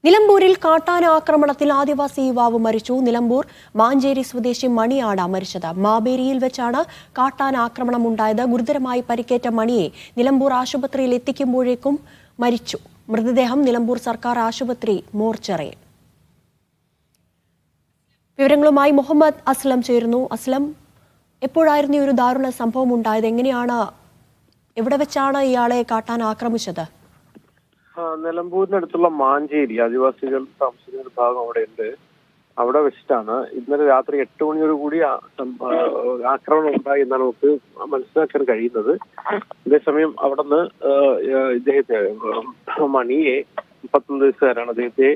നിലമ്പൂരിൽ കാട്ടാന ആക്രമണത്തിൽ ആദിവാസി യുവാവ് മരിച്ചു. നിലമ്പൂർ മാഞ്ചേരി സ്വദേശി മണിയാണ് മരിച്ചത്. മാബേരിയിൽ വെച്ചാണ് കാട്ടാന ആക്രമണം ഉണ്ടായത്. ഗുരുതരമായി പരിക്കേറ്റ മണിയെ നിലമ്പൂർ ആശുപത്രിയിൽ എത്തിക്കുമ്പോഴേക്കും മരിച്ചു. മൃതദേഹം നിലമ്പൂർ സർക്കാർ ആശുപത്രി മോർച്ചറിയിൽ. വിവരങ്ങളുമായി മുഹമ്മദ് അസ്ലം ചേരുന്നു. അസ്ലം, എപ്പോഴായിരുന്നു ഈ ഒരു ദാരുണ സംഭവം ഉണ്ടായത്? എവിടെ വെച്ചാണ് ഇയാളെ കാട്ടാന ആക്രമിച്ചത്? നിലമ്പൂരിനടുത്തുള്ള മാഞ്ചേരി ആദിവാസികൾ താമസിക്കുന്ന ഒരു ഭാഗം അവിടെ ഉണ്ട്. അവിടെ വെച്ചിട്ടാണ് ഇന്നലെ രാത്രി 8 മണിയോടുകൂടി ആക്രമണം ഉണ്ടായി എന്നാണ് നമുക്ക് മനസ്സിലാക്കാൻ കഴിയുന്നത്. അതേസമയം അവിടെ നിന്ന് ഇദ്ദേഹത്തെ മണിയെ 31 വയസ്സുകാരാണ്, അദ്ദേഹത്തെ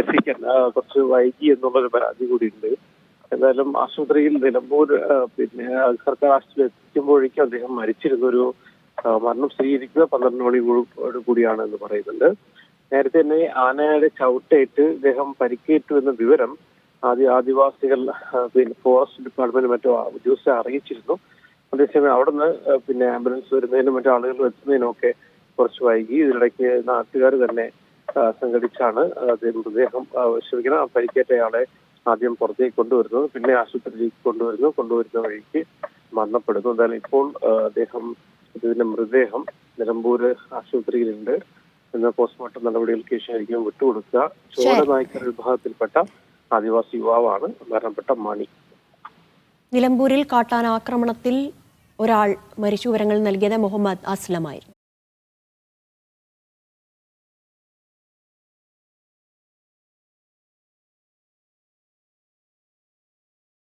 എത്തിക്കാൻ കുറച്ച് വൈകി എന്നുള്ളൊരു പരാതി കൂടി ഉണ്ട്. എന്തായാലും ആശുപത്രിയിൽ നിലമ്പൂർ സർക്കാർ ആശുപത്രിയിൽ എത്തിക്കുമ്പോഴേക്കും അദ്ദേഹം മരിച്ചിരുന്നൊരു മരണം സ്ഥിരീകരിക്കുക 12 മണിയോട് കൂടിയാണ് എന്ന് പറയുന്നുണ്ട്. നേരത്തെ തന്നെ ആനയുടെ ചവിട്ടേറ്റ് ഇദ്ദേഹം പരിക്കേറ്റു എന്ന വിവരം ആദിവാസികൾ ഫോറസ്റ്റ് ഡിപ്പാർട്ട്മെന്റ് മറ്റു ഉദ്യോഗസ്ഥരെ അറിയിച്ചിരുന്നു. അതേസമയം അവിടുന്ന് ആംബുലൻസ് വരുന്നതിനും മറ്റു ആളുകൾ എത്തുന്നതിനൊക്കെ കുറച്ച് വൈകി. ഇതിനിടയ്ക്ക് നാട്ടുകാർ തന്നെ സംഘടിച്ചാണ് മൃതദേഹം പരിക്കേറ്റയാളെ ആദ്യം പുറത്തേക്ക് കൊണ്ടുവരുന്നത്, പിന്നെ ആശുപത്രിയിലേക്ക് കൊണ്ടുവരുന്ന വഴിക്ക് മരണപ്പെടുന്നു. എന്തായാലും ഇപ്പോൾ ഇതിന്റെ മൃതദേഹം നിലമ്പൂര് ആശുപത്രിയിലുണ്ട്. എന്ന പോസ്റ്റ്മോർട്ടം നടപടികൾക്ക് ശേഷമായിരിക്കും വിട്ടുകൊടുക്കുക. ചോര നായ്ക്കർ വിഭാഗത്തിൽപ്പെട്ട ആദിവാസി യുവാവാണ് മരണപ്പെട്ട മണി. നിലമ്പൂരിൽ കാട്ടാന ആക്രമണത്തിൽ ഒരാൾ മരിച്ചു. വിവരങ്ങൾ നൽകിയത് മുഹമ്മദ് അസ്ലമായിരുന്നു.